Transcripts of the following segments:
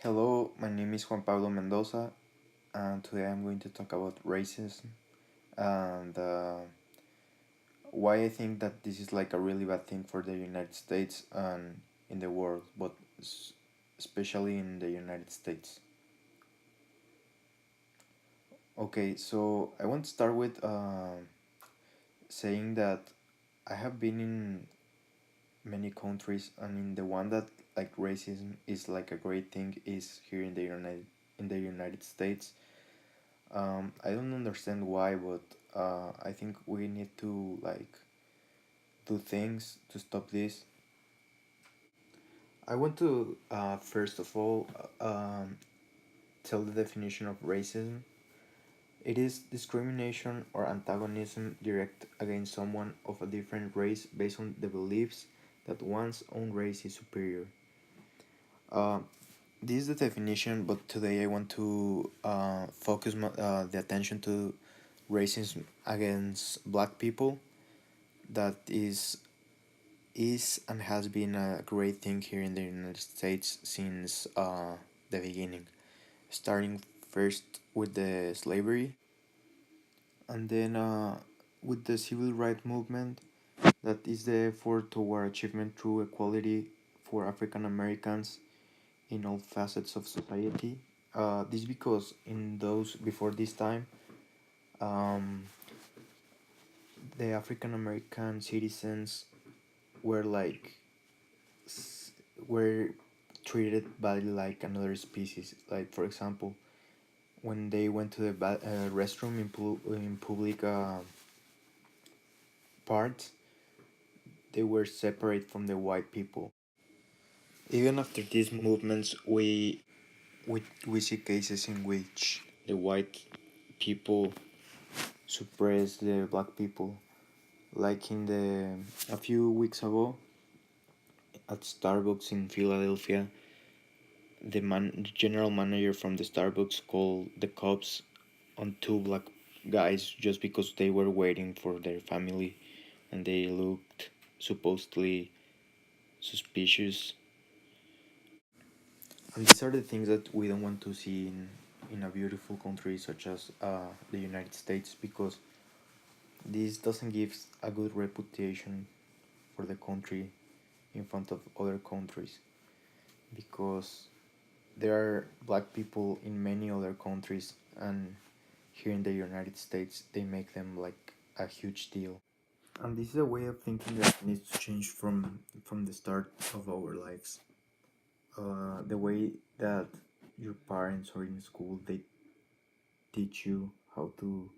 Hello, my name is Juan Pablo Mendoza, and today I'm going to talk about racism and why I think that this is like a really bad thing for the United States and in the world, but especially in the United States. Okay, so I want to start with saying that I have been in many countries, and in the one that like racism is like a great thing is here in the United States. I don't understand why, but I think we need to like do things to stop this. I want to first of all tell the definition of racism. It is discrimination or antagonism direct against someone of a different race based on the beliefs that one's own race is superior. Uh, this is the definition, but today I want to focus the attention to racism against black people. That is and has been a great thing here in the United States since the beginning, starting first with the slavery and then with the civil rights movement, that is the effort toward achievement through equality for African Americans in all facets of society. This because in those before this time, um, the African American citizens were like were treated badly like another species. Like for example, when they went to the restroom in public parts, they were separate from the white people. Even after these movements, we see cases in which the white people suppress the black people. Like in the a few weeks ago at Starbucks in Philadelphia, the general manager from the Starbucks called the cops on two black guys just because they were waiting for their family and they looked supposedly suspicious. And these are the things that we don't want to see in a beautiful country such as the United States, because this doesn't give a good reputation for the country in front of other countries, because there are black people in many other countries, and here in the United States they make them like a huge deal. And this is a way of thinking that needs to change from the start of our lives. The way that your parents or in school they teach you how to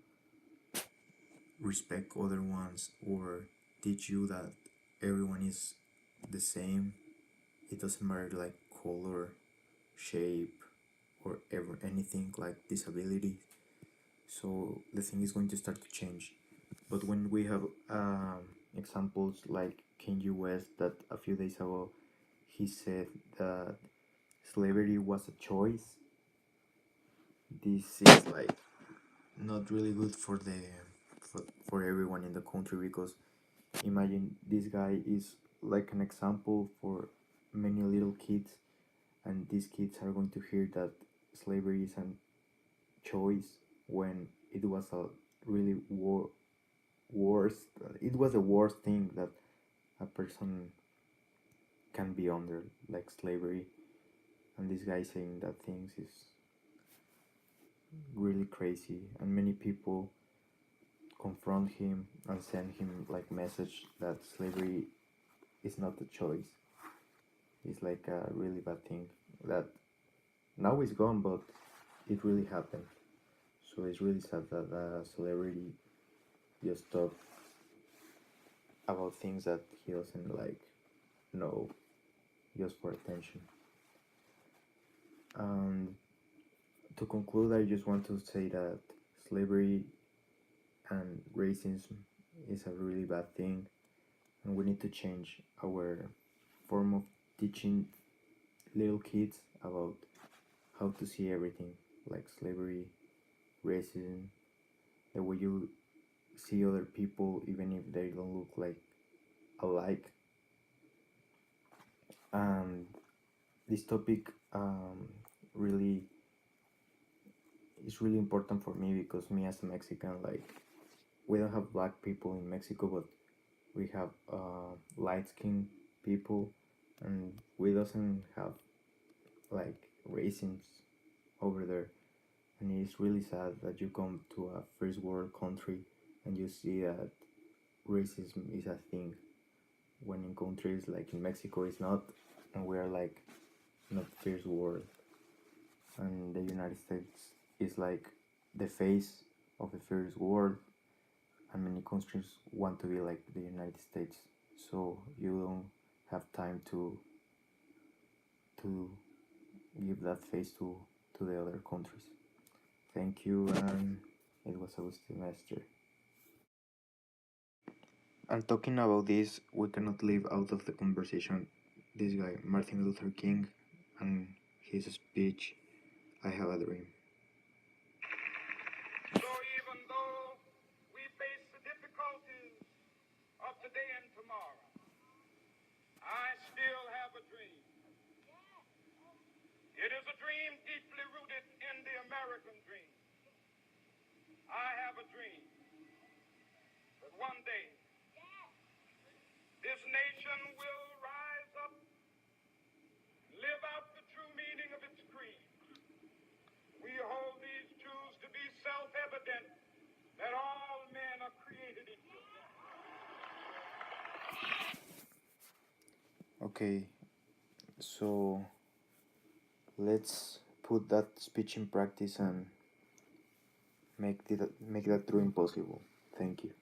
respect other ones, or teach you that everyone is the same. It doesn't matter like color, shape, or ever anything like disability. So the thing is going to start to change. But when we have examples like Kanye West, that a few days ago he said that slavery was a choice, this is like not really good for everyone in the country, because imagine this guy is like an example for many little kids, and these kids are going to hear that slavery is a choice when it was a really worst it was the worst thing that a person can be under, like slavery. And this guy saying that things is really crazy, and many people confront him and send him like message that slavery is not a choice. It's like a really bad thing that now is gone, but it really happened. So it's really sad that a celebrity just talk about things that he doesn't like know, just for attention. And to conclude, I just want to say that slavery and racism is a really bad thing, and we need to change our form of teaching little kids about how to see everything, like slavery, racism, the way you see other people even if they don't look like alike. And this topic really it's really important for me because me as a Mexican, like we don't have black people in Mexico, but we have light skinned people, and we doesn't have like racism over there. And it's really sad that you come to a first world country and you see that racism is a thing when in countries like in Mexico it's not, and we are like not first world, and the United States is like the face of the first world, and many countries want to be like the United States, so you don't have time to give that face to the other countries. Thank you, and it was a good semester. And talking about this, we cannot leave out of the conversation this guy, Martin Luther King, and his speech, I Have a Dream. So even though we face the difficulties of today and tomorrow, I still have a dream. It is a dream deeply rooted in the American dream. I have a dream that one day this nation will rise up, live out the true meaning of its creed. We hold these truths to be self-evident, that all men are created equal. Okay, so let's put that speech in practice and make that dream possible. Thank you.